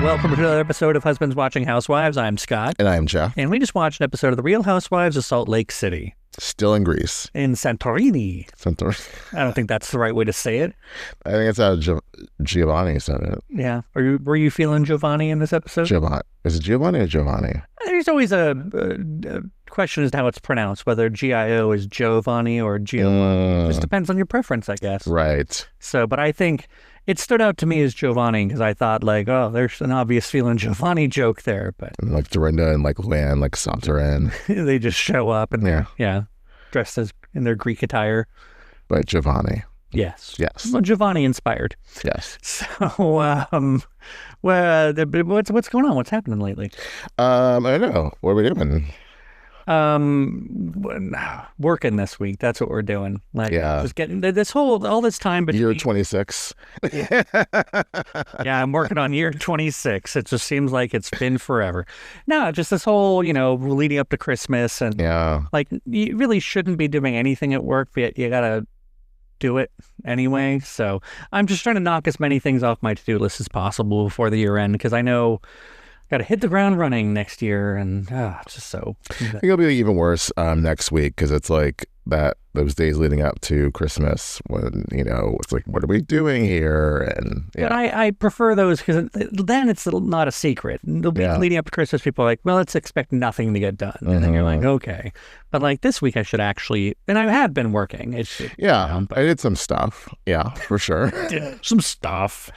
Welcome to another episode of Husbands Watching Housewives. I'm Scott. And I'm Jeff. And we just watched an episode of The Real Housewives of Salt Lake City. Still in Greece. In Santorini. I don't think that's the right way to say it. I think it's how Giovanni said it. Yeah. Were you feeling Giovanni in this episode? Giovanni. Is it Giovanni or Giovanni? There's always a question as to how it's pronounced, whether G-I-O is Giovanni or Giovanni. Just depends on your preference, I guess. Right. So, but I think it stood out to me as Giovanni because I thought like, oh, there's an obvious feeling Giovanni joke there. But and like Dorinda and like Luann, like Santorin. They just show up and dressed as in their Greek attire. But Giovanni. Yes. Yes. Well, Giovanni inspired. Yes. So, what's going on? What's happening lately? I don't know. What are we doing? Working this week. That's what we're doing. Like, just getting all this time between year 26. Yeah, I'm working on year 26. It just seems like it's been forever. No, just this whole, leading up to Christmas and like you really shouldn't be doing anything at work, but you gotta do it anyway. So I'm just trying to knock as many things off my to-do list as possible before the year end because I know got to hit the ground running next year, and it's just so. I think it'll be even worse next week because it's like those days leading up to Christmas when it's like, what are we doing here? And but I prefer those because then it's not a secret. The week leading up to Christmas, people are like, well, let's expect nothing to get done, and then you're like, okay. But like this week, I should actually, and I have been working. I did some stuff. Yeah, for sure. Some stuff.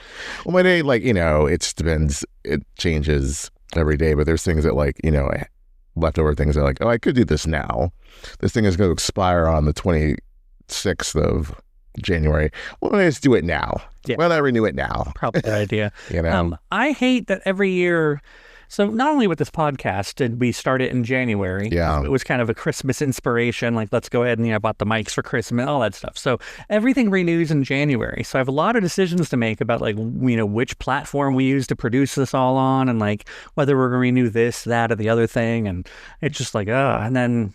Well, my day, it just depends. It changes every day, but there's things that leftover things that I could do this now. This thing is going to expire on the 26th of January. Why don't I just do it now? Yeah. Why don't I renew it now? Probably a good idea. I hate that every year. So not only with this podcast did we start it in January, it was kind of a Christmas inspiration, like let's go ahead and I bought the mics for Christmas, all that stuff. So everything renews in January. So I have a lot of decisions to make about which platform we use to produce this all on and like whether we're going to renew this, that, or the other thing. And it's just like, and then,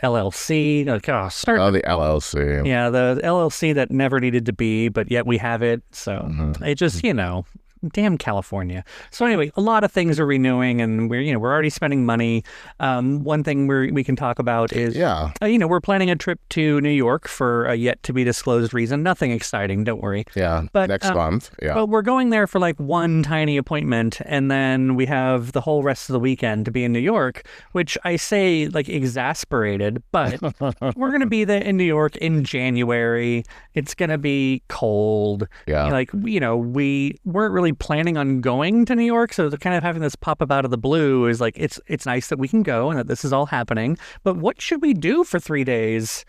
LLC, the LLC. Yeah, the LLC that never needed to be, but yet we have it. So it just, damn California. So anyway, a lot of things are renewing, and we're already spending money. One thing we can talk about is we're planning a trip to New York for a yet to be disclosed reason. Nothing exciting, don't worry. But next month. But we're going there for like one tiny appointment, and then we have the whole rest of the weekend to be in New York, which I say like exasperated, but we're gonna be there in New York in January. It's gonna be cold. We weren't really planning on going to New York, so kind of having this pop up out of the blue is like it's nice that we can go and that this is all happening, but what should we do for 3 days?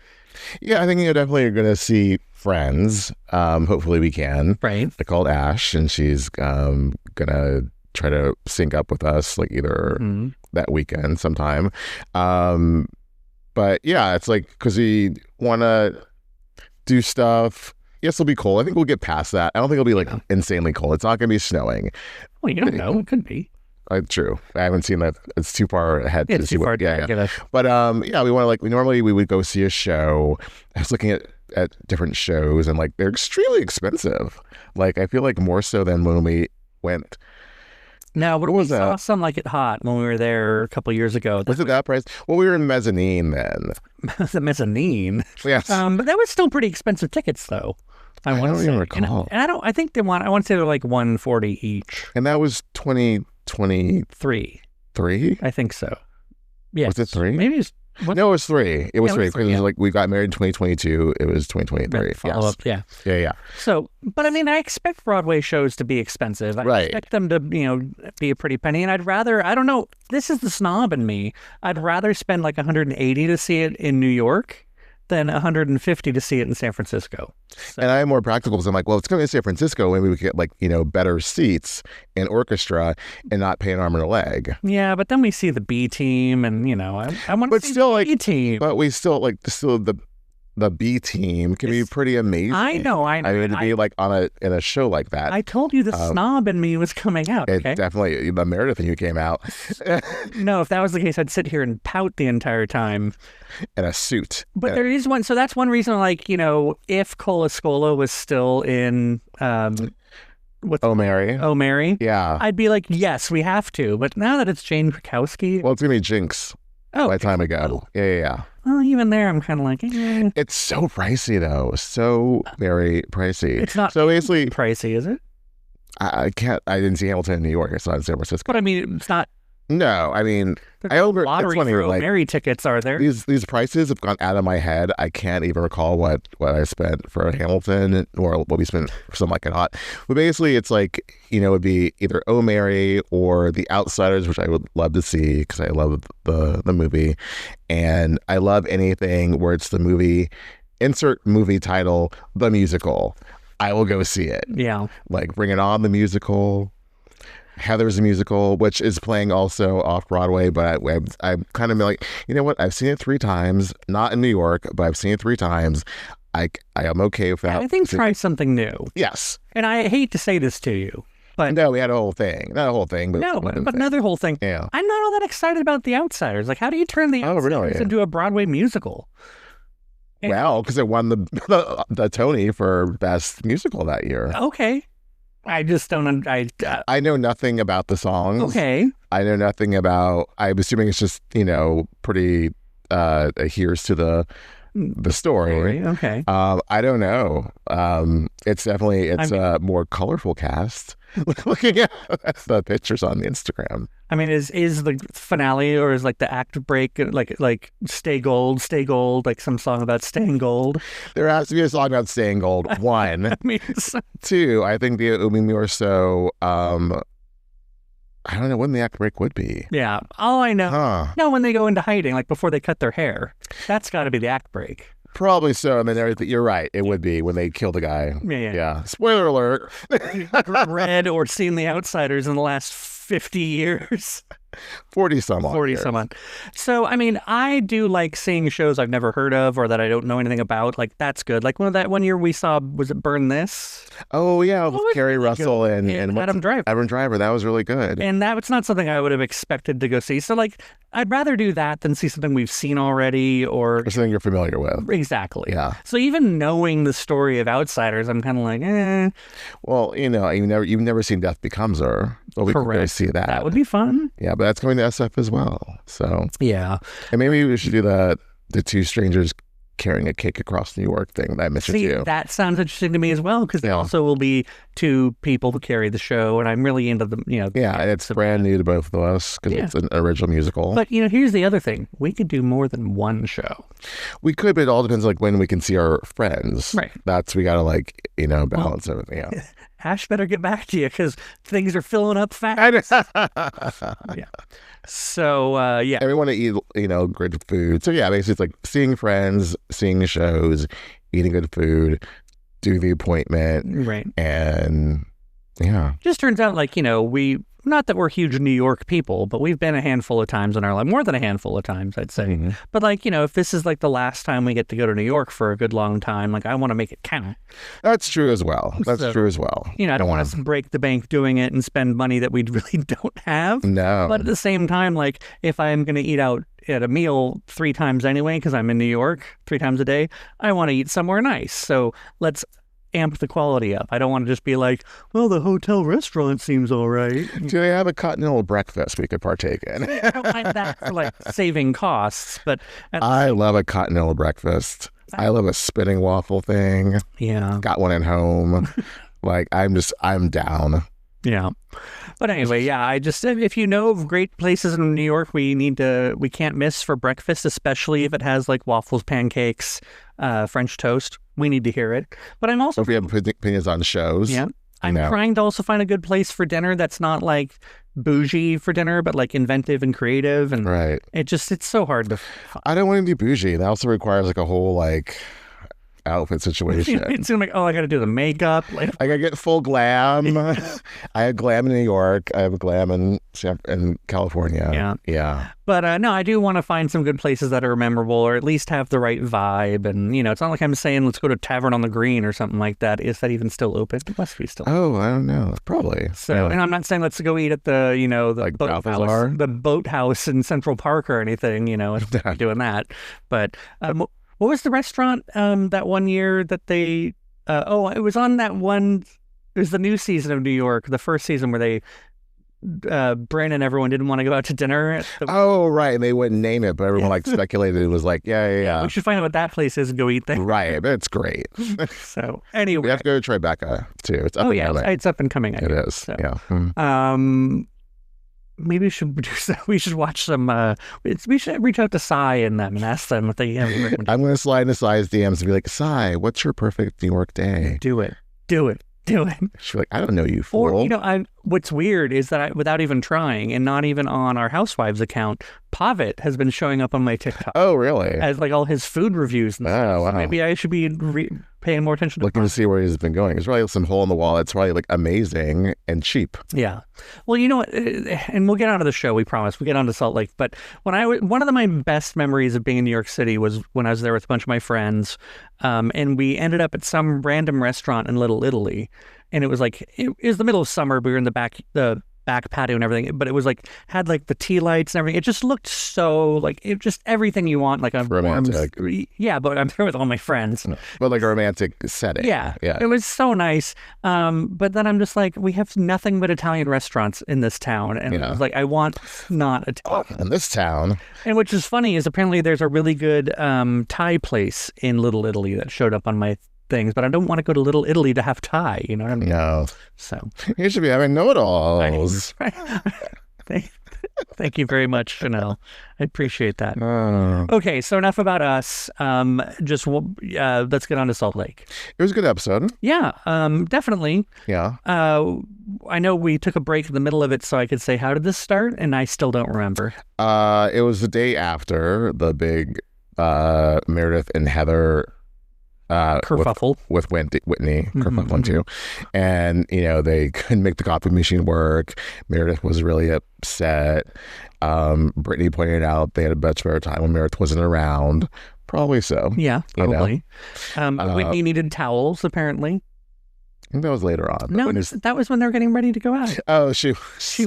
I think you definitely are going to see friends. Hopefully we can. Right. I called Ash and she's gonna try to sync up with us like either that weekend sometime, but it's like because we want to do stuff. Yes, it'll be cold. I think we'll get past that. I don't think it'll be like insanely cold. It's not going to be snowing. Well, you don't know. It could be. True. I haven't seen that. It's too far ahead to see what. But we want to normally we would go see a show. I was looking at different shows and they're extremely expensive. I feel like more so than when we went. Now, what was that? Saw Some Like It Hot when we were there a couple years ago. Was it that price? Well, we were in mezzanine then. The mezzanine. Yes. But that was still pretty expensive tickets, though. I don't even recall. And I think they want. I want to say they're like $140 each. And that was 2023. 3? I think so. Yeah. Was it 3? Maybe it's. No, it was 3. It was 3 because it was we got married in 2022. It was 2023. Follow up, yeah. So, but I mean, I expect Broadway shows to be expensive. I expect them to, be a pretty penny. And I'd rather, I don't know, this is the snob in me. I'd rather spend like $180 to see it in New York than $150 to see it in San Francisco. So. And I'm more practical because I'm like, well, it's going to San Francisco. Maybe we could get better seats and orchestra and not pay an arm and a leg. Yeah, but then we see the B team, and I want to see the B team. But we still the B team can be pretty amazing. I know. I mean, to be in a show like that. I told you the snob in me was coming out. Okay? It definitely, the Meredith in you came out. No, if that was the case, I'd sit here and pout the entire time. In a suit. But there is one. So that's one reason. If Cola Scola was still in Oh, Mary. Oh, Mary. Yeah. I'd be like, yes, we have to. But now that it's Jane Krakowski, Well, it's gonna be Jinx by the time I go. Yeah. Well, even there, I'm kind of like, eh. It's so pricey though. So very pricey. It's not so basically pricey, is it? I can't. I didn't see Hamilton in New York. I saw it in San Francisco. But I mean, it's not. No, I mean, Lottery it's funny, for like, Mary tickets are there. These prices have gone out of my head. I can't even recall what I spent for Hamilton or what we spent for Some Like It Hot. But basically, it's like, you know, it'd be either Oh Mary or The Outsiders, which I would love to see because I love the movie, and I love anything where it's the movie, insert movie title, the musical. I will go see it. Yeah, like Bring It On, the musical. Heather's a musical, which is playing also off Broadway, but I'm kind of like, you know what? I've seen it 3 times, not in New York, but I've seen it 3 times. I am okay with that. I think try something new. Yes. And I hate to say this to you, but no, we had a whole thing. Not a whole thing, but another whole thing. Yeah. I'm not all that excited about The Outsiders. Like, how do you turn The Outsiders into a Broadway musical? Well, because it won the Tony for Best Musical that year. Okay. I just don't. I know nothing about the songs. Okay. I know nothing about. I'm assuming it's just, you know, pretty adheres to the story. Okay. I don't know. It's a more colorful cast. Looking at the pictures on the Instagram. I mean, is the finale or is like the act break like stay gold, like some song about staying gold? There has to be a song about staying gold. 1. I mean, 2. I think the Umi more so. I don't know when the act break would be. Yeah. All I know. No, when they go into hiding, like before they cut their hair, that's got to be the act break. Probably so. I mean, you're right. It would be when they kill the guy. Yeah. Spoiler alert. Read or seen The Outsiders in the last 50 years. 40 some odd. So, I mean, I do like seeing shows I've never heard of or that I don't know anything about. Like, that's good. Like, one year we saw, was it Burn This? Oh, yeah. With Carrie Russell and Adam Driver. Adam Driver. That was really good. And that's not something I would have expected to go see. So, like, I'd rather do that than see something we've seen already or something you're familiar with. Exactly. Yeah. So even knowing the story of Outsiders, I'm kind of like, eh. Well, you know, you've never seen Death Becomes Her. Well, we could go see that. That would be fun. Yeah, but that's going to SF as well. So yeah. And maybe we should do the 2 strangers carrying a cake across New York thing that I mentioned to you. That sounds interesting to me as well, because there also will be 2 people who carry the show, and I'm really into the, you know. Yeah, it's brand new to both of us because it's an original musical. But, you know, here's the other thing. We could do more than one show. We could, but it all depends, like, when we can see our friends. Right. We got to, like, you know, balance everything out. Ash better get back to you because things are filling up fast. Yeah. So, yeah. And we want to eat, you know, good food. So, yeah, basically it's like seeing friends, seeing shows, eating good food, do the appointment. Right. And, yeah. Just turns out, like, you know, not that we're huge New York people, but we've been a handful of times in our life, more than a handful of times, I'd say. Mm-hmm. But, like, you know, if this is like the last time we get to go to New York for a good long time, like, I want to make it count. That's true as well. You know, I don't want to break the bank doing it and spend money that we really don't have. No. But at the same time, like, if I'm going to eat out at a meal 3 times anyway, because I'm in New York 3 times a day, I want to eat somewhere nice. So let's amp the quality up. I don't want to just be like, well, the hotel restaurant seems all right. Do they have a continental breakfast we could partake in? I don't mind that for like saving costs, but I love a continental breakfast. I love a spinning waffle thing. Yeah. Got one at home. Like, I'm down. Yeah. But anyway, yeah, if you know of great places in New York we can't miss for breakfast, especially if it has like waffles, pancakes, French toast, we need to hear it. But I'm also... If we have opinions on shows. Yeah. I'm trying to also find a good place for dinner that's not like bougie for dinner, but like inventive and creative. And right. It's so hard to find. I don't want to be bougie. That also requires like a whole like outfit situation. It's like, I got to do the makeup. Like, I got to get full glam. I have glam in New York. I have glam in California. Yeah. But no, I do want to find some good places that are memorable or at least have the right vibe. And, you know, it's not like I'm saying let's go to Tavern on the Green or something like that. Is that even still open? It must be still open. Oh, I don't know. Probably. So, and I'm not saying let's go eat at the, you know, the boathouse in Central Park or anything, you know, doing that. But what was the restaurant that one year that they, it was on that one There's the new season of New York, the first season where they Bryn and everyone didn't want to go out to dinner. Oh, right. And they wouldn't name it, but everyone like speculated it was like, yeah. We should find out what that place is and go eat there. Right. It's great. So anyway. We have to go to Tribeca too. It's up and coming. It's up and coming. It is. So. Yeah. Maybe we should do that. We should watch some. We should reach out to Sai and them and ask them if they have. I'm going to slide into Sai's DMs and be like, Sai, what's your perfect New York day? Do it. She's like, I don't know, you fool. Or, what's weird is that without even trying, and not even on our Housewives account, Pavitt has been showing up on my TikTok. Oh, really? As like all his food reviews and stuff. Wow. So maybe I should be paying more attention to looking to see where he's been going. There's probably some hole in the wall that's probably like amazing and cheap. Yeah. Well, you know what? And we'll get onto the show, we promise. We'll get onto Salt Lake. But one of my best memories of being in New York City was when I was there with a bunch of my friends. And we ended up at some random restaurant in Little Italy. And it was like, it was the middle of summer. We were in the back patio and everything, but it was like, had like the tea lights and everything. It just looked so like, it just everything you want. Like romantic. But I'm there with all my friends. But like a romantic setting. Yeah. It was so nice. But then I'm just like, we have nothing but Italian restaurants in this town. And I was like, I want not Italian. In this town. And which is funny is apparently there's a really good Thai place in Little Italy that showed up on my things, but I don't want to go to Little Italy to have Thai, you know what I mean? No. So you should be having know-it-alls. Thank you very much, Chanel. I appreciate that. Oh. Okay, so enough about us. Let's get on to Salt Lake. It was a good episode. Yeah, definitely. Yeah. I know we took a break in the middle of it so I could say, how did this start? And I still don't remember. It was the day after the big Meredith and Heather kerfuffle with Whitney, kerfuffle too, and they couldn't make the coffee machine work. Meredith was really upset. Brittany pointed out they had a much better time when Meredith wasn't around. Probably so. Yeah, probably. Whitney needed towels apparently. I think that was later on. No, that was when they were getting ready to go out. Oh, she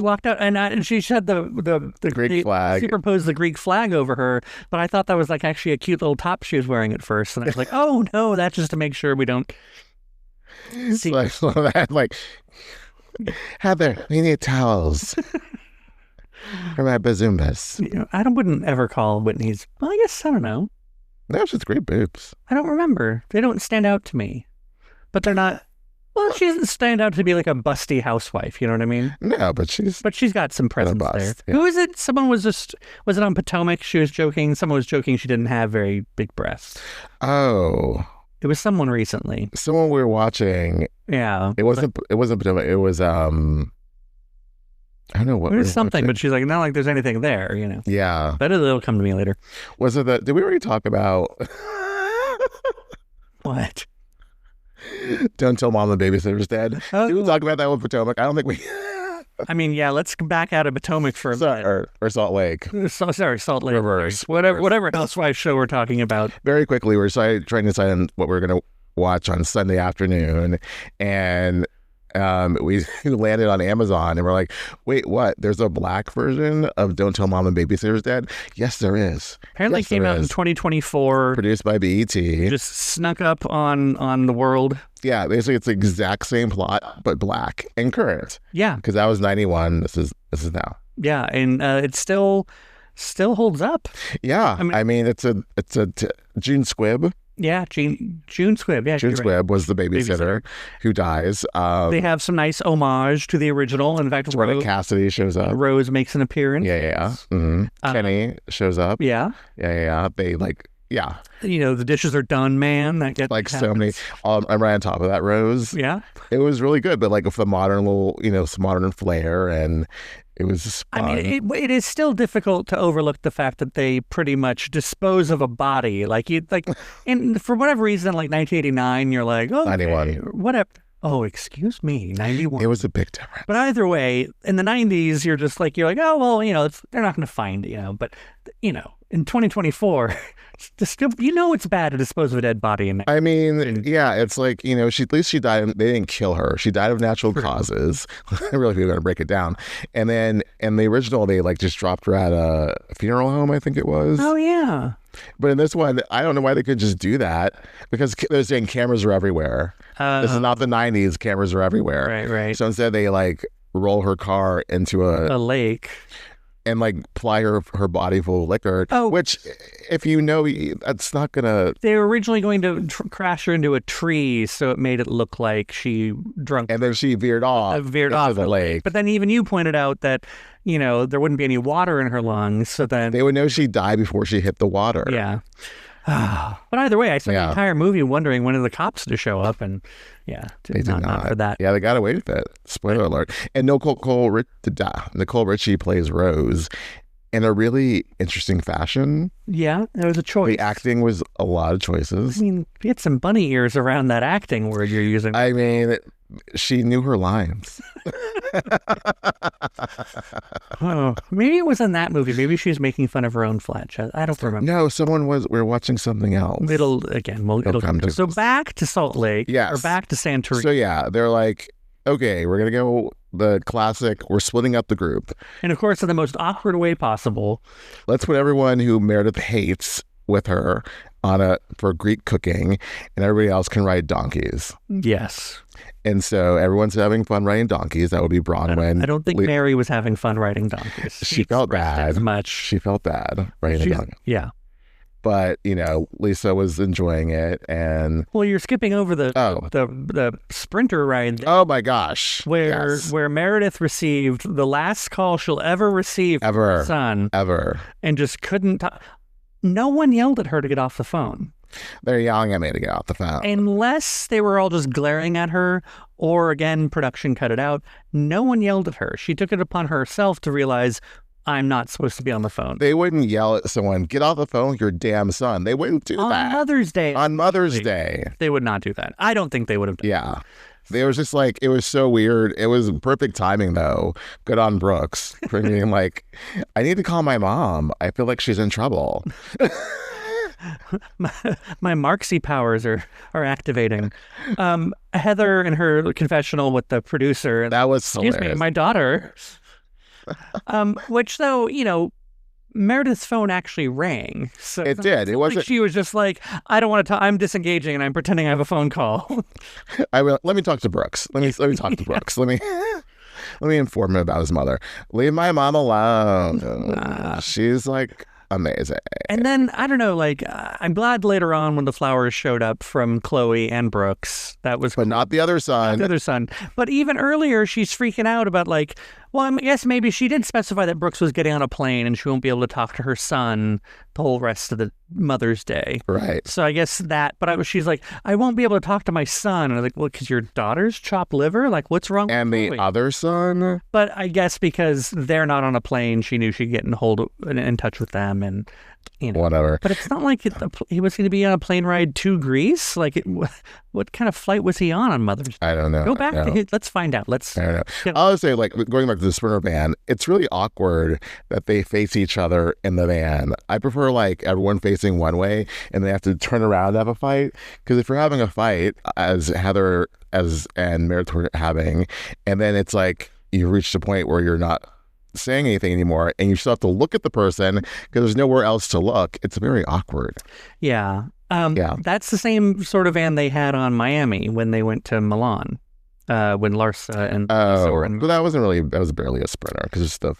walked out and she had the Greek flag. Superposed the Greek flag over her, but I thought that was like actually a cute little top she was wearing at first, and I was like, oh no, that's just to make sure we don't see. Like, Heather, we need towels for my bazoombas. I wouldn't ever call Whitney's. Well, I guess I don't know. No, she's great boobs. I don't remember. They don't stand out to me, but they're not. Well, she doesn't stand out to be like a busty housewife, you know what I mean? No, but she's got some presence there. Yeah. Who is it? Someone was it on Potomac? She was joking. Someone was joking she didn't have very big breasts. Oh. It was someone recently. Someone we were watching. Yeah. It wasn't Potomac. It was, I don't know what. It was something, but she's like, not like there's anything there, Yeah. But it'll come to me later. Was it did we already talk about? What? Don't tell mom the babysitter's dead. Oh. Did we talk about that with Potomac? I don't think we... I mean, yeah, let's back out of Potomac for a minute. Or Salt Lake. Sorry, Salt Lake. Reverse. Whatever Housewives show we're talking about. Very quickly, we're trying to decide on what we're going to watch on Sunday afternoon. And we landed on Amazon and we're like, wait, what? There's a black version of Don't Tell Mom the Babysitter's Dead? Yes, there is. Apparently came out in 2024. Produced by BET. Just snuck up on the world. Yeah, basically it's the exact same plot, but black and current. Yeah. Because that was 91. This is now. Yeah, and it still holds up. Yeah. I mean it's a June Squibb. Yeah, June Squibb. Yeah, June Squibb was the babysitter who dies. They have some nice homage to the original. In fact, Rose Cassidy shows up. Rose makes an appearance. Yeah. Mm-hmm. Kenny shows up. Yeah. They yeah. The dishes are done, man. That gets like so many. I'm right on top of that, Rose. Yeah. It was really good, but like with the modern little, some modern flair, and it was just fun. I mean, it is still difficult to overlook the fact that they pretty much dispose of a body. And for whatever reason, like 1989, you're like, oh, 91. Whatever. Oh, excuse me, 91. It was a big difference. But either way, in the 90s, you're like, oh, well, they're not going to find, but you know, in 2024, it's bad to dispose of a dead body. I mean, yeah, it's like, you know, at least she died. They didn't kill her. She died of natural causes. I really feel going to break it down. And then in the original, they like just dropped her at a funeral home, I think it was. Oh, yeah. But in this one, I don't know why they couldn't just do that, because they're saying cameras are everywhere. This is not the 90s. Cameras are everywhere. Right. So instead, they like roll her car into a lake and like ply her body full of liquor. Oh, which, if you know, that's not gonna. They were originally going to crash her into a tree, so it made it look like she drunk, and then she veered off into the lake. But then even you pointed out that, you know, there wouldn't be any water in her lungs, so then they would know she died before she hit the water. Yeah. But either way, I spent the entire movie wondering when are the cops to show up, and they did not for that. Yeah, they got away with it. Spoiler alert. And Nicole Richie plays Rose in a really interesting fashion. Yeah, there was a choice. The acting was a lot of choices. I mean, we had some bunny ears around that acting word you're using. I mean, she knew her lines. Oh, maybe it was in that movie. Maybe she was making fun of her own flesh. I don't remember. No, we're watching something else. It'll come to. So back to Salt Lake. Yes. Or back to Santorini. So yeah, they're like, okay, we're going to go the classic, we're splitting up the group. And of course, in the most awkward way possible. Let's put everyone who Meredith hates with her for Greek cooking, and everybody else can ride donkeys. Yes. And so everyone's having fun riding donkeys. That would be Bronwyn. I don't think Mary was having fun riding donkeys. She felt bad. As much. She felt bad riding a donkey. Yeah. But, you know, Lisa was enjoying it, and you're skipping over the sprinter ride. Oh my gosh! Where Meredith received the last call she'll ever receive from her son, and just couldn't. No one yelled at her to get off the phone. They're yelling at me to get off the phone. Unless they were all just glaring at her, or again, production cut it out. No one yelled at her. She took it upon herself to realize, I'm not supposed to be on the phone. They wouldn't yell at someone, get off the phone with your damn son. They wouldn't do that. On Mother's Day. On Mother's Day. They would not do that. I don't think they would have done that. It was just like, it was so weird. It was perfect timing, though. Good on Brooks for being like, I need to call my mom. I feel like she's in trouble. My Marxy powers are activating. Heather in her confessional with the producer. That was hilarious. Excuse me, my daughter. Which, though, you know, Meredith's phone actually rang. So it did. It wasn't. Like she was just like, I don't want to talk. I'm disengaging and I'm pretending I have a phone call. Let me talk to Brooks. Let me talk to Brooks. Let me inform him about his mother. Leave my mom alone. She's like amazing. And then, I don't know, like, I'm glad later on when the flowers showed up from Chloe and Brooks, that was... But not the other son. Not the other son. But even earlier, she's freaking out about, like, well, I guess maybe she did specify that Brooks was getting on a plane and she won't be able to talk to her son the whole rest of the Mother's Day. Right. So I guess that, but she's like, I won't be able to talk to my son. And I'm like, well, because your daughter's chopped liver? Like, what's wrong with Chloe? The other son? But I guess because they're not on a plane, she knew she'd get in touch with them and, you know. Whatever. But it's not like he was going to be on a plane ride to Greece. Like, what kind of flight was he on Mother's Day? I don't know. Go back to let's find out. I don't know. I'll say, like, going back to the sprinter van, it's really awkward that they face each other in the van. I prefer, like, everyone facing one way and they have to turn around to have a fight. Because if you're having a fight, as Heather and Meredith were having, and then it's like you reach the point where you're not saying anything anymore and you still have to look at the person because there's nowhere else to look, it's very awkward. Yeah. That's the same sort of van they had on Miami when they went to Milan, when Larsa and Lisa were in. But that was barely a sprinter because it's the.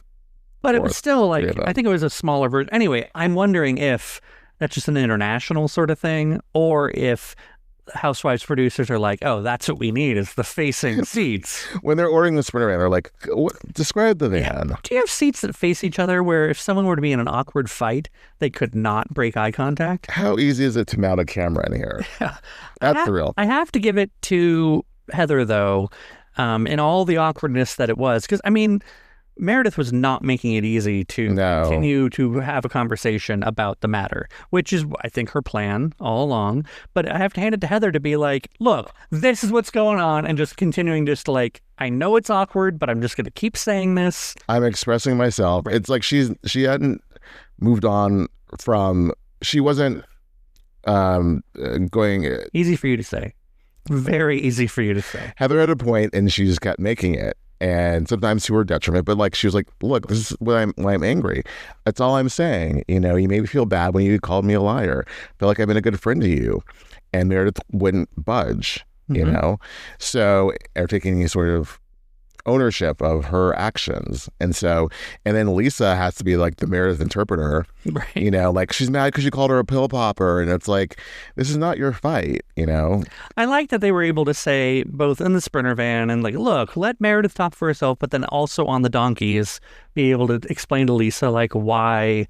But it was still like, I think it was a smaller version. Anyway, I'm wondering if that's just an international sort of thing, or if Housewives producers are like, oh, that's what we need is the facing seats. When they're ordering the sprinter van, they're like, describe the van. Yeah. Do you have seats that face each other where if someone were to be in an awkward fight, they could not break eye contact? How easy is it to mount a camera in here? That's the real. I have to give it to Heather, though, in all the awkwardness that it was. Because, I mean, Meredith was not making it easy to continue to have a conversation about the matter, which is, I think, her plan all along. But I have to hand it to Heather to be like, look, this is what's going on, and just continuing just to, like, I know it's awkward, but I'm just going to keep saying this. I'm expressing myself. It's like she hadn't moved on from, she wasn't going. Easy for you to say. Very easy for you to say. Heather had a point and she just kept making it. And sometimes to her detriment, but like she was like, look, this is why I'm angry. That's all I'm saying. You know, you made me feel bad when you called me a liar. I feel like I've been a good friend to you. And Meredith wouldn't budge, you know? So are taking any sort of ownership of her actions. And then Lisa has to be like the Meredith interpreter, Right. you know, like she's mad because you called her a pill popper. And it's like, this is not your fight, you know? I like that they were able to say both in the Sprinter van and like, look, let Meredith talk for herself, but then also on the donkeys be able to explain to Lisa like why,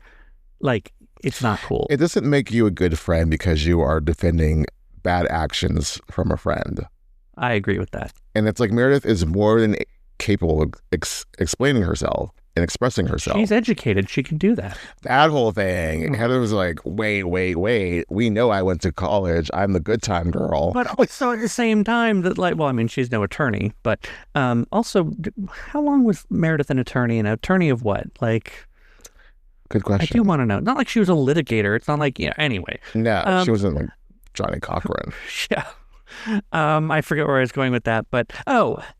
like, it's not cool. It doesn't make you a good friend because you are defending bad actions from a friend. I agree with that. And it's like Meredith is more than capable of explaining herself and expressing herself. She's educated. She can do that. That whole thing. And Heather was like, wait. We know I went to college. I'm the good time girl. But also at the same time that like, well, I mean, she's no attorney, but also how long was Meredith an attorney? An attorney of what? Like, Good question. I do want to know. Not like she was a litigator. It's not like, yeah, anyway. No, she wasn't like Johnny Cochran. Yeah. I forget where I was going with that, but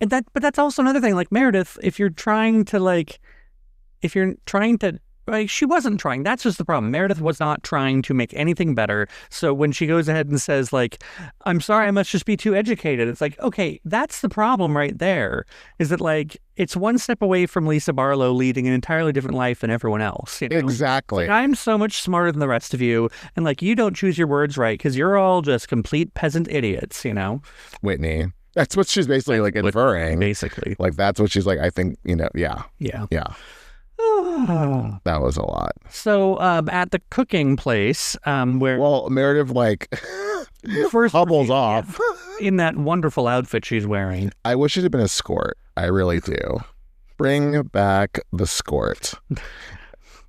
that's also another thing. Like Meredith, if you're trying to like, she wasn't trying. That's just the problem. Meredith was not trying to make anything better. So when she goes ahead and says like, I'm sorry, I must just be too educated. It's like, okay, that's the problem right there. Is that like, it's one step away from Lisa Barlow leading an entirely different life than everyone else. You know? Exactly. Like, I'm so much smarter than the rest of you. And like, you don't choose your words right because you're all just complete peasant idiots, you know? Whitney. That's what she's basically like inferring. Basically. Like, that's what she's like, I think, you know, yeah. Yeah. That was a lot. So at the cooking place, where Meredith like first hubbles off in that wonderful outfit she's wearing. I wish it had been a skirt. I really do. Bring back the skirt.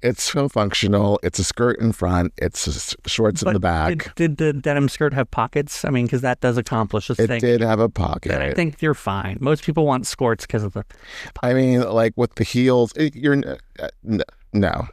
It's so functional. It's a skirt in front. It's shorts in the back. Did the denim skirt have pockets? I mean, because that does accomplish this thing. It did have a pocket. And I think you're fine. Most people want skirts because of the. I mean, like with the heels, no.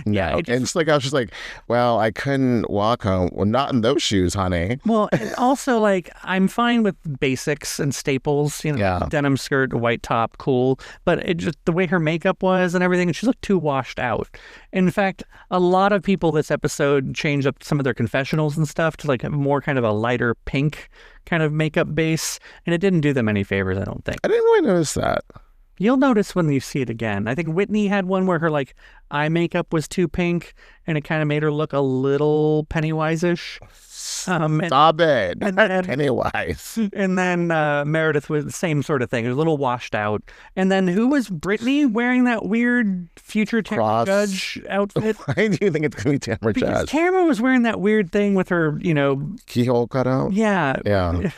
Yeah. And it's like, I was just like, well, I couldn't walk home. Well, not in those shoes, honey. Well, and also like, I'm fine with basics and staples, you know, Yeah. denim skirt, white top, cool. But it just, the way her makeup was and everything, she looked too washed out. In fact, a lot of people this episode changed up some of their confessionals and stuff to like a more kind of a lighter pink kind of makeup base. And it didn't do them any favors, I don't think. I didn't really notice that. You'll notice when you see it again. I think Whitney had one where her like eye makeup was too pink and it kind of made her look a little Pennywise-ish. Stop it. And then, Pennywise. And then Meredith was the same sort of thing. It was a little washed out. And then who was Brittany wearing that weird future Tamara Judge outfit? Why do you think it's going to be Tamara Because Judge? Tamara was wearing that weird thing with her, you know... Keyhole cut out? Yeah. Yeah.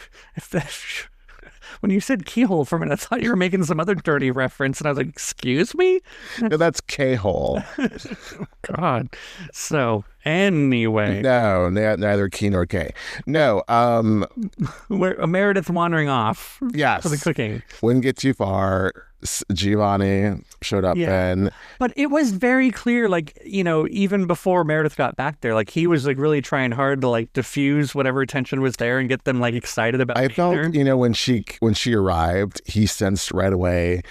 When you said keyhole for a minute, I thought you were making some other dirty reference, and I was like, excuse me? No, that's K-hole. God. So, anyway. No, neither Key nor K. No, Meredith wandering off. Yes. For the cooking. Wouldn't get too far. Giovanni showed up then. But it was very clear, like, you know, even before Meredith got back there, like, he was, like, really trying hard to, like, diffuse whatever tension was there and get them, like, excited about I felt, there. you know, when she arrived, he sensed right away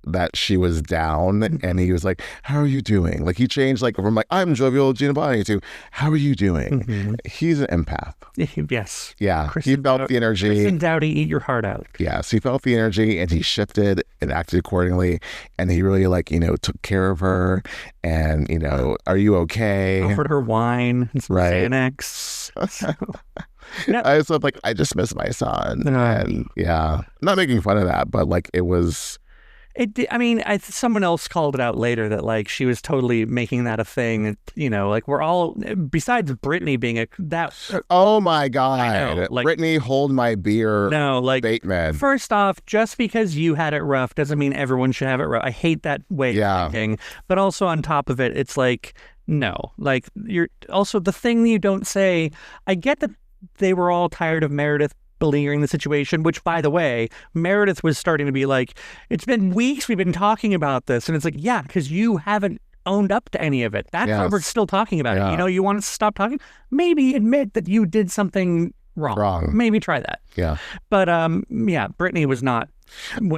that she was down, and he was like, how are you doing? Like, he changed, like, from like, I'm jovial Giovanni to, how are you doing? Mm-hmm. He's an empath. Yes. Yeah, he felt the energy. Kristen Dowdy, eat your heart out. Yes, he felt the energy, and he shifted and acted accordingly, and he really, like, you know, took care of her, and, you know, are you okay? Offered her wine and some Right. Xanax. I was like, I just miss my son. And yeah, I'm not making fun of that, but like, it was... I mean, someone else called it out later that like she was totally making that a thing. You know, like we're all, besides Brittany being oh my God. know, like, Brittany, hold my beer. No, like Bateman. First off, just because you had it rough doesn't mean everyone should have it rough. I hate that way of thinking. But also on top of it, it's like, no, like you're also the thing that you don't say. I get that they were all tired of Meredith beleaguering the situation, which, by the way, Meredith was starting to be like, it's been weeks we've been talking about this. And it's like, yeah, because you haven't owned up to any of it. That's why we're still talking about it. You know, you want us to stop talking? Maybe admit that you did something wrong. Maybe try that. Yeah. But Britney was not.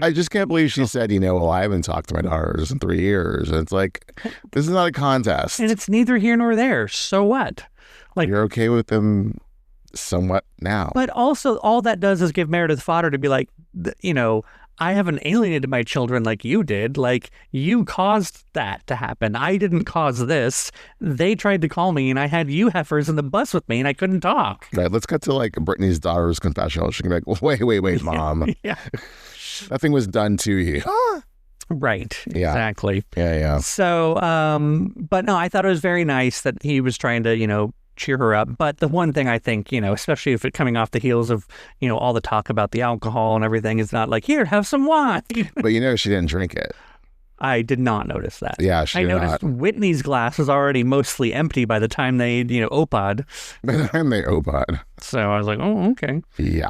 I just can't believe she said, you know, well, I haven't talked to my daughters in 3 years. And it's like, this is not a contest. And it's neither here nor there. So what? Like, you're okay with them somewhat now. But also, all that does is give Meredith fodder to be like, you know, I haven't alienated my children like you did. Like, you caused that to happen. I didn't cause this. They tried to call me, and I had you heifers in the bus with me, and I couldn't talk. Right. Let's cut to like Britney's daughter's confessional. She can be like, wait, Mom. Yeah. Nothing was done to you. Right. Yeah. Exactly. Yeah. So, but no, I thought it was very nice that he was trying to, you know, cheer her up. But the one thing I think, you know, especially if it coming off the heels of, you know, all the talk about the alcohol and everything, is not like, here, have some wine. But you know, she didn't drink it. I did not notice that. Yeah, I noticed Whitney's glass was already mostly empty by the time they, you know, opa'd. By the time they opa'd. So I was like, oh, okay. Yeah.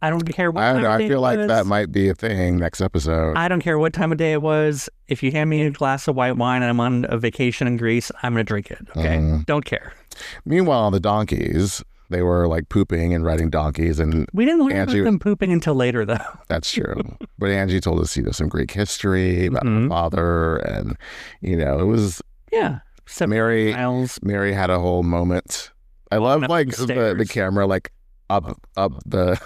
I don't care what time of day I feel like was. that might be a thing next episode. I don't care what time of day it was. If you hand me a glass of white wine and I'm on a vacation in Greece, I'm going to drink it. Okay? Don't care. Meanwhile, the donkeys, they were like pooping and riding donkeys. And we didn't learn about them pooping until later, though. That's true. But Angie told us, you know, some Greek history about her father. And, you know, it was... Yeah. Mary had a whole moment. I love like the camera like up the...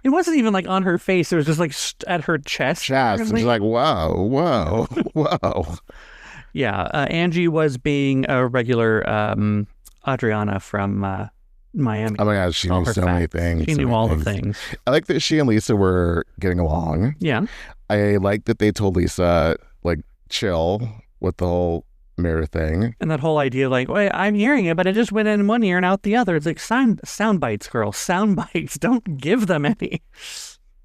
It wasn't even like on her face. It was just like at her chest. And she's like, whoa. Yeah. Angie was being a regular Adriana from Miami. Oh my God, she knew so many things. She knew all the things. I like that she and Lisa were getting along. Yeah. I like that they told Lisa, like, chill with the whole Meredith thing. And that whole idea, like, wait, I'm hearing it, but it just went in one ear and out the other. It's like sound bites, girl. Sound bites. Don't give them any.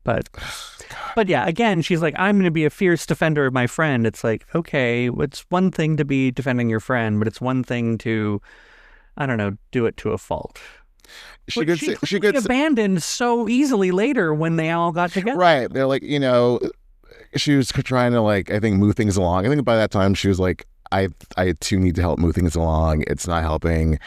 But yeah, again, she's like, I'm going to be a fierce defender of my friend. It's like, okay, it's one thing to be defending your friend, but it's one thing to, I don't know, do it to a fault. She gets abandoned so easily later when they all got together. Right. They're like, you know, she was trying to, like, I think move things along. I think by that time she was like, I too need to help move things along. It's not helping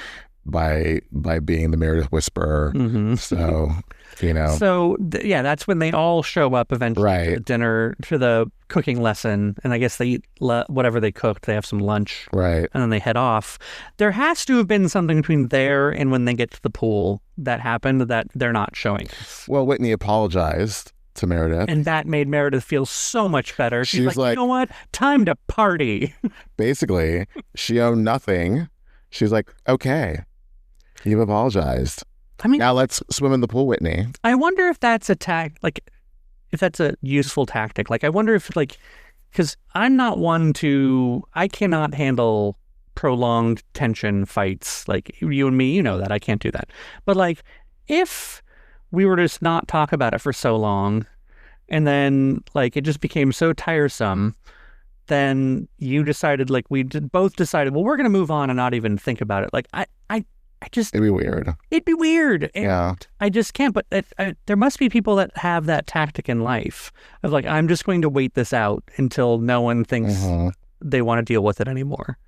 by being the Meredith whisperer. So, you know. So, that's when they all show up eventually to the dinner, to the cooking lesson. And I guess they eat whatever they cooked. They have some lunch. Right. And then they head off. There has to have been something between there and when they get to the pool that happened that they're not showing us. Well, Whitney apologized to Meredith. And that made Meredith feel so much better. She's like, you know what? Time to party. Basically, she owned nothing. She's like, okay, you've apologized. I mean, now let's swim in the pool, Whitney. I wonder if that's if that's a useful tactic. Like, I wonder if, like, because I'm not one I cannot handle prolonged tension fights. Like, you and me, you know that. I can't do that. But, like, if we were to just not talk about it for so long, and then, like, it just became so tiresome, then you decided, like, both decided, well, we're going to move on and not even think about it. Like, I just... It'd be weird. It'd be weird. And yeah. I just can't. But there must be people that have that tactic in life of, like, I'm just going to wait this out until no one thinks they want to deal with it anymore.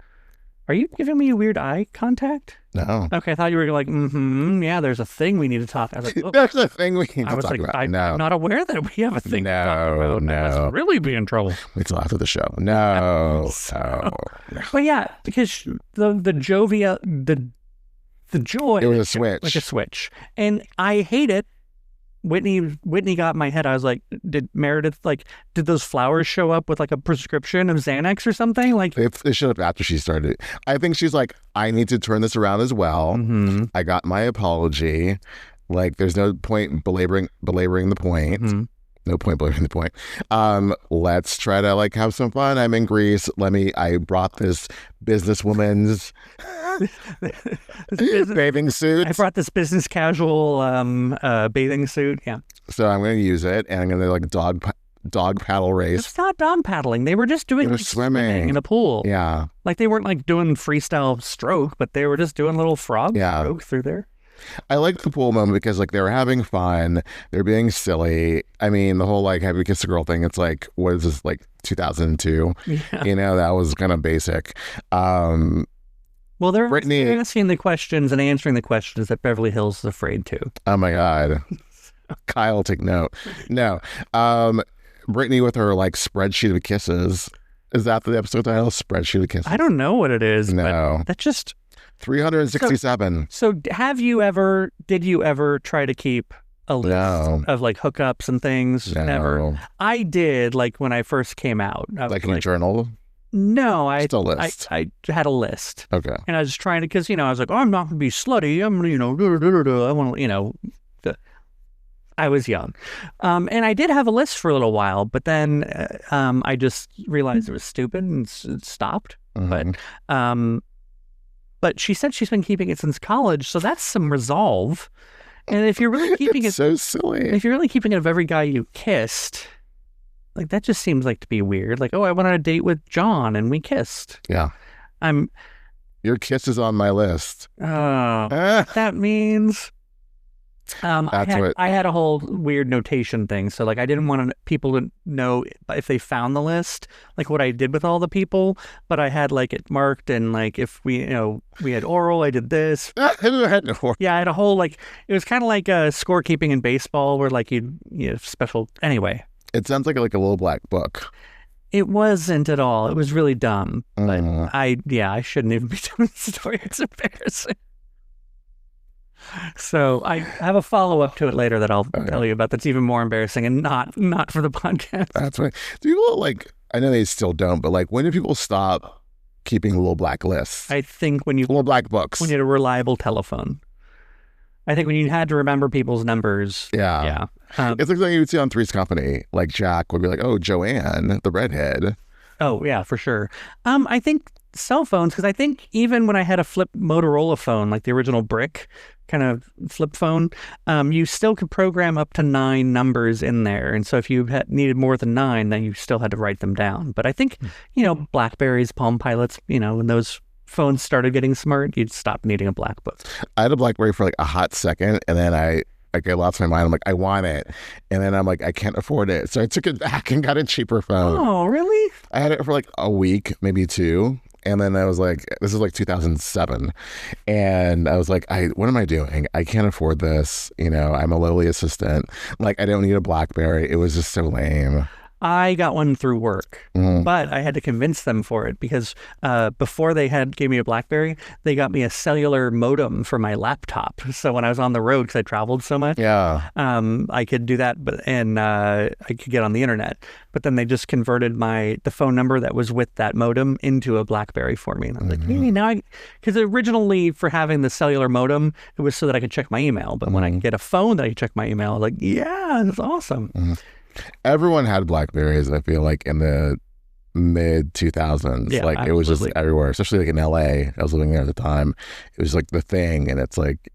Are you giving me a weird eye contact? No. Okay, I thought you were like, yeah, there's a thing we need to talk. I was like, there's a thing we need to talk about. I'm not aware that we have a thing to talk about. No. I must really be in trouble. Wait till after the show. No. But yeah, because the jovial, the joy. It was a switch. Like a switch. And I hate it. Whitney got in my head. I was like, did Meredith, like, did those flowers show up with, like, a prescription of Xanax or something? Like, they showed up after she started. I think she's like, I need to turn this around as well. I got my apology. Like, there's no point belaboring the point. No point belaboring the point. Let's try to, like, have some fun. I'm in Greece. I brought this businesswoman's bathing suit. I brought this business casual bathing suit. Yeah. So I'm going to use it, and I'm going to, like, dog paddle race. It's not dog paddling. They were just doing, like, swimming in a pool. Yeah. Like, they weren't, like, doing freestyle stroke, but they were just doing little frog stroke through there. I like the pool moment because like they were having fun, they're being silly. I mean, the whole like have you kissed a girl thing, it's like, what is this, like 2002? Yeah. You know, that was kind of basic. Well, they're Brittany, asking the questions and answering the questions that Beverly Hills is afraid to. oh my God. Kyle, take note. No. Brittany with her like spreadsheet of kisses. Is that the episode title? Spreadsheet of kisses? I don't know what it is. No. But that just 367. So did you ever try to keep a list of like hookups and things? No. Never. I did, like when I first came out. Like in a journal? No, Just a list. I had a list. Okay. And I was trying to, because, I was like, oh, I'm not going to be slutty. I'm, I want to, I was young. And I did have a list for a little while, but then I just realized it was stupid and stopped. Mm-hmm. But she said she's been keeping it since college, so that's some resolve. And if you're really keeping it's so silly. If you're really keeping it of every guy you kissed, like that just seems like to be weird. Like, oh, I went on a date with John and we kissed. Yeah. Your kiss is on my list. Oh, that means I had a whole weird notation thing. So like I didn't want people to know if they found the list, like what I did with all the people, but I had like it marked, and like if we had oral, I did this. Yeah, I had a whole like, it was kind of like scorekeeping in baseball where like you special anyway. It sounds like a little black book. It wasn't at all. It was really dumb. But Mm. I shouldn't even be telling the story. It's embarrassing. So I have a follow-up to it later that I'll tell you about that's even more embarrassing and not for the podcast. That's right. Do people like, I know they still don't, but like when do people stop keeping little black lists? I think little black books. When you had a reliable telephone. I think when you had to remember people's numbers. Yeah. It's like something you would see on Three's Company. Like Jack would be like, oh, Joanne, the redhead. Oh, yeah, for sure. I think cell phones, because I think even when I had a flip Motorola phone, like the original brick kind of flip phone, you still could program up to 9 numbers in there. And so if you needed more than 9, then you still had to write them down. But I think, Blackberries, Palm Pilots, when those phones started getting smart, you'd stop needing a black book. I had a BlackBerry for like a hot second, and then I lost my mind. I'm like, I want it. And then I'm like, I can't afford it. So I took it back and got a cheaper phone. Oh, really? I had it for like a week, maybe 2. And then I was like, this is like 2007. And I was like, what am I doing? I can't afford this. I'm a lowly assistant. Like, I don't need a BlackBerry. It was just so lame. I got one through work, but I had to convince them for it because before they gave me a BlackBerry, they got me a cellular modem for my laptop. So when I was on the road, because I traveled so much, I could do that, and I could get on the internet. But then they just converted the phone number that was with that modem into a BlackBerry for me. And I'm like, hey, now because originally for having the cellular modem, it was so that I could check my email. But when I get a phone that I can check my email, I was like, yeah, that's awesome. Everyone had BlackBerries, I feel like, in the mid 2000s. Yeah, like, absolutely. It was just everywhere, especially like in LA. I was living there at the time. It was like the thing, and it's like,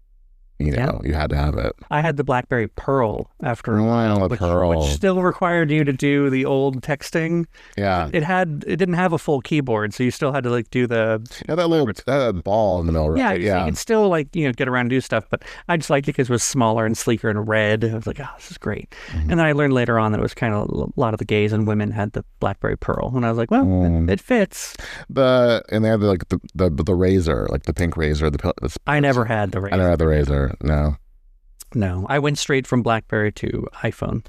you had to have it. I had the BlackBerry Pearl after a while, which still required you to do the old texting. Yeah. It didn't have a full keyboard, so you still had to like do the that little that ball in the middle, right? Yeah. So you could still like get around and do stuff, but I just liked it because it was smaller and sleeker and red. I was like, oh, this is great. And then I learned later on that it was kind of a lot of the gays and women had the BlackBerry Pearl, and I was like, well, it fits. And they had the razor, like the pink razor. I never had the razor. I never had the razor. No, I went straight from BlackBerry to iPhone.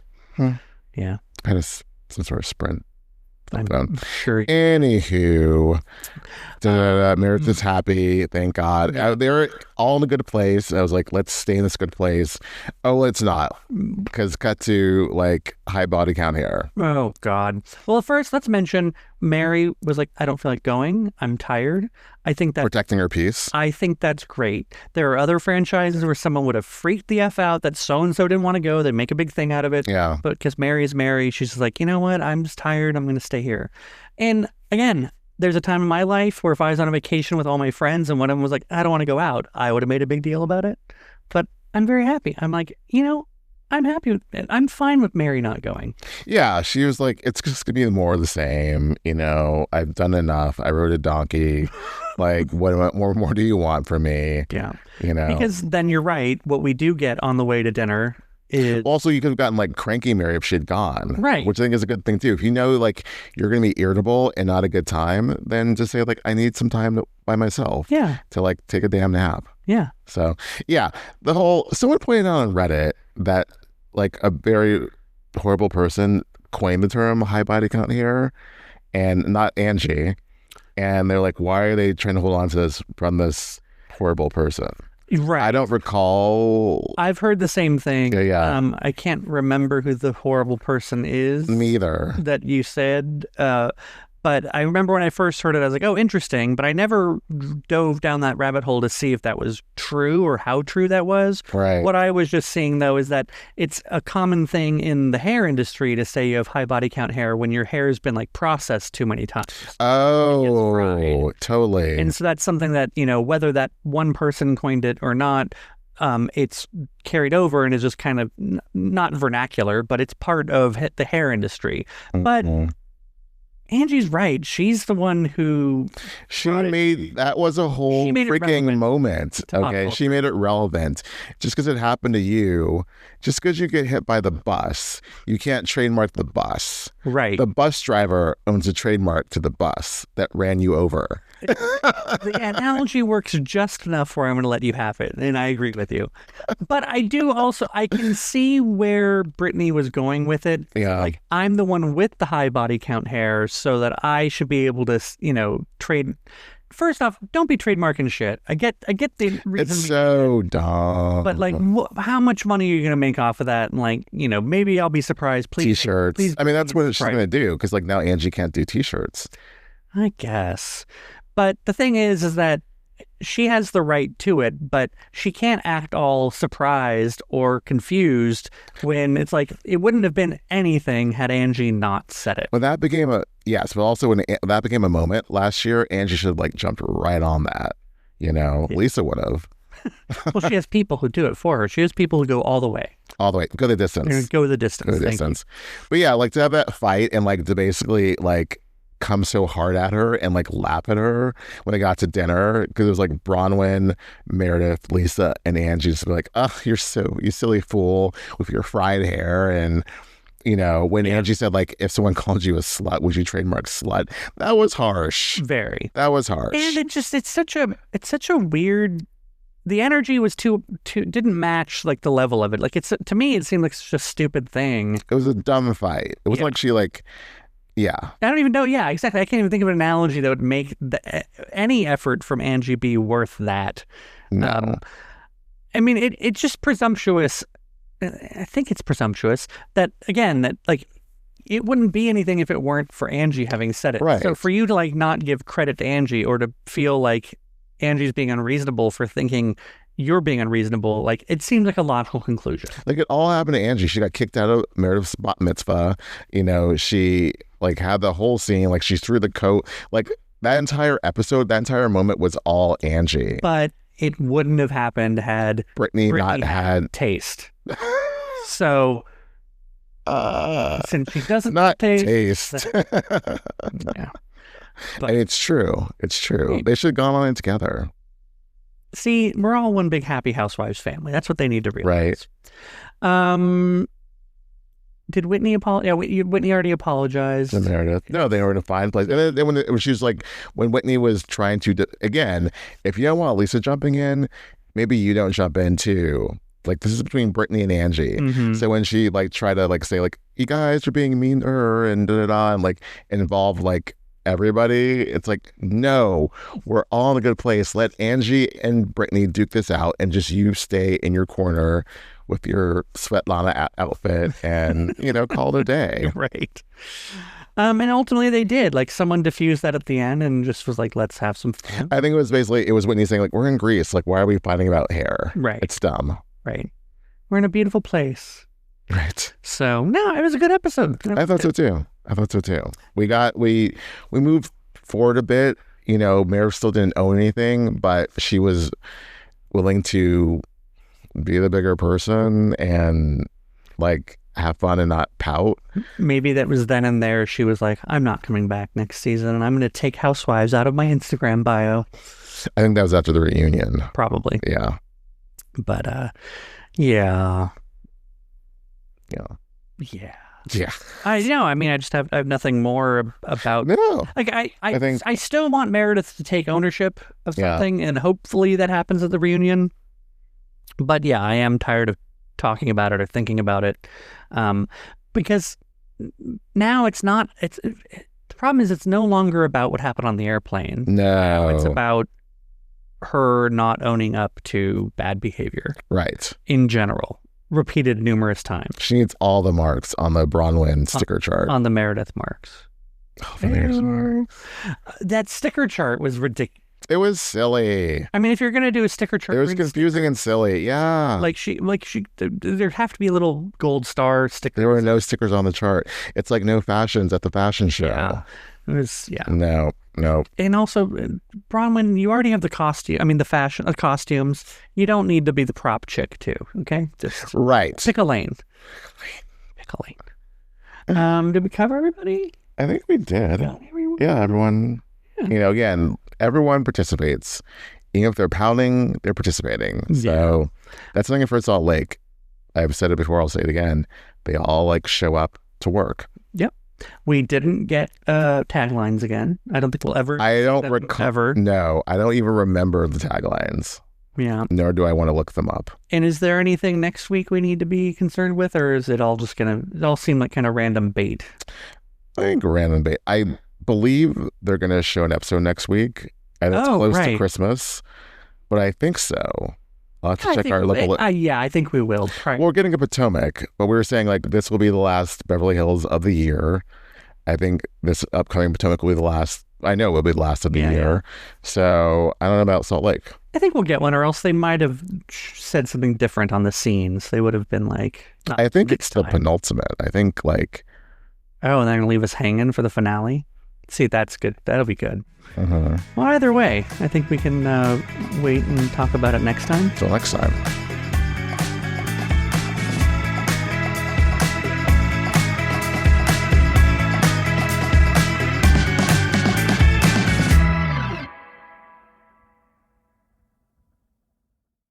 Yeah. I had some sort of Sprint. I'm sure. Anywho, Meredith is happy. Thank God. They're all in a good place. I was like, let's stay in this good place. Oh, it's not. Because cut to like high body count here. Oh, God. Well, first, let's mention Mary was like, I don't feel like going. I'm tired. I think that protecting her peace. I think that's great. There are other franchises where someone would have freaked the F out that so-and-so didn't want to go. They make a big thing out of it. Yeah. But because Mary is Mary, she's just like, you know what? I'm just tired. I'm going to stay here. And again, there's a time in my life where if I was on a vacation with all my friends and one of them was like, I don't want to go out, I would have made a big deal about it. But I'm very happy. I'm like, I'm happy with it. I'm fine with Mary not going. Yeah, she was like, it's just gonna be more of the same. I've done enough. I rode a donkey. Like, what more do you want from me? Yeah. Because then you're right. What we do get on the way to dinner is... Also, you could have gotten like cranky Mary if she'd gone. Right. Which I think is a good thing too. If like you're going to be irritable and not a good time, then just say like, I need some time by myself. Yeah. To like take a damn nap. Yeah. So, yeah. Someone pointed out on Reddit that like a very horrible person coined the term high body count hair, and not Angie. And they're like, why are they trying to hold on to this from this horrible person? Right. I don't recall. I've heard the same thing. Yeah. I can't remember who the horrible person is. Me either. That you said. But I remember when I first heard it, I was like, oh, interesting. But I never dove down that rabbit hole to see if that was true or how true that was. Right. What I was just seeing, though, is that it's a common thing in the hair industry to say you have high body count hair when your hair has been like processed too many times. Oh, totally. And so that's something that, whether that one person coined it or not, it's carried over and is just kind of not vernacular, but it's part of the hair industry. But Angie's right. She's the one who... That was a whole freaking moment. Okay, she made it relevant. Just because it happened to you, just because you get hit by the bus, you can't trademark the bus. Right. The bus driver owns a trademark to the bus that ran you over. The analogy works just enough where I'm going to let you have it, and I agree with you. But I can see where Britney was going with it. Yeah. Like, I'm the one with the high body count hair, so that I should be able to, trade. First off, don't be trademarking shit. I get the reason. It's so dumb. But like, how much money are you going to make off of that? And like, maybe I'll be surprised. Please, T-shirts. Please, I mean, that's what she's going to do, because like now Angie can't do T-shirts. I guess. But the thing is that she has the right to it, but she can't act all surprised or confused when it's like, it wouldn't have been anything had Angie not said it. Well, that became but also when that became a moment last year, Angie should have like jumped right on that. Yeah. Lisa would have. Well, she has people who do it for her. She has people who go all the way. All the way. Go the distance. Go the distance. Go the distance. But yeah, like to have that fight and like to basically like come so hard at her and like laugh at her when they got to dinner, because it was like Bronwyn, Meredith, Lisa, and Angie just be like, oh, you silly fool with your fried hair. And when Angie said like, if someone called you a slut, would you trademark slut? That was harsh. Very. That was harsh. And it's such a weird. The energy was too didn't match like the level of it. Like to me, it seemed like such a stupid thing. It was a dumb fight. It wasn't like she like. Yeah. I don't even know. Yeah, exactly. I can't even think of an analogy that would make any effort from Angie be worth that. No. I mean, it's just presumptuous. I think it's presumptuous that, again, that like it wouldn't be anything if it weren't for Angie having said it. Right. So for you to like not give credit to Angie or to feel like Angie's being unreasonable for thinking you're being unreasonable, like it seems like a logical conclusion. Like it all happened to Angie. She got kicked out of Meredith's bat mitzvah. She like had the whole scene, like she threw the coat, like that entire episode, that entire moment was all Angie. But it wouldn't have happened had Britney not had taste. So since she doesn't not taste. Yeah. But, and it's true. It's true. They should have gone on it together. See, we're all one big happy Housewives family. That's what they need to realize. Right. Did Whitney apologize? Yeah, Whitney already apologized. To Meredith. No, they were in a fine place. And then when she was like, when Whitney was trying to, again, if you don't want Lisa jumping in, maybe you don't jump in too. Like, this is between Britney and Angie. Mm-hmm. So when she like tried to like say like, you guys are being mean to her and da-da-da, and like involve like everybody, it's like, no, we're all in a good place. Let Angie and Britney duke this out, and just you stay in your corner with your Svetlana outfit and call it a day. Right. And ultimately they did. Like, someone diffused that at the end and just was like, let's have some fun. I think it was Whitney saying like, we're in Greece, like why are we fighting about hair? Right. It's dumb. Right. We're in a beautiful place. Right. So no, it was a good episode. I thought so too. We moved forward a bit. Meredith still didn't own anything, but she was willing to be the bigger person, and like have fun and not pout. Maybe that was then and there. She was like, I'm not coming back next season, and I'm going to take Housewives out of my Instagram bio. I think that was after the reunion. Probably. Yeah. But, yeah. I just have nothing more about. No. Like I still want Meredith to take ownership of something, and hopefully that happens at the reunion. But yeah, I am tired of talking about it or thinking about it, because now the problem is it's no longer about what happened on the airplane. No, it's about her not owning up to bad behavior. Right. In general. Repeated numerous times. She needs all the marks on the Bronwyn sticker chart. On the Meredith marks. Oh, the Meredith marks. That sticker chart was ridiculous. It was silly. I mean, if you're going to do a sticker chart... It was confusing and silly, yeah. There have to be a little gold star sticker. There were no stickers on the chart. It's like no fashions at the fashion show. Yeah. It was, No. And also, Bronwyn, you already have the costume. I mean, the fashion, costumes. You don't need to be the prop chick, too. Okay? Just right. Pick a lane. Did we cover everybody? I think we did. Yeah, everyone. Yeah. Again, everyone participates. Even if they're pouting, they're participating. So that's something for Salt Lake. I've said it before, I'll say it again. They all show up to work. Yep. We didn't get taglines again. I don't think we'll ever. I don't recall. Ever. No, I don't even remember the taglines. Yeah. Nor do I want to look them up. And is there anything next week we need to be concerned with, or is it all just it all seem like kind of random bait? I think random bait. I believe they're going to show an episode next week, and it's close to Christmas, but I think so. I'll have to check our local... I think we will. Well, we're getting a Potomac, but we were saying this will be the last Beverly Hills of the year. I think this upcoming Potomac will be the last... I know it will be the last of the year. So I don't know about Salt Lake. I think we'll get one, or else they might have said something different on the scenes. They would have been I think it's the penultimate. I think Oh, and they're going to leave us hanging for the finale? See, that's good. That'll be good. Uh-huh. Well, either way, I think we can wait and talk about it next time. Till next time.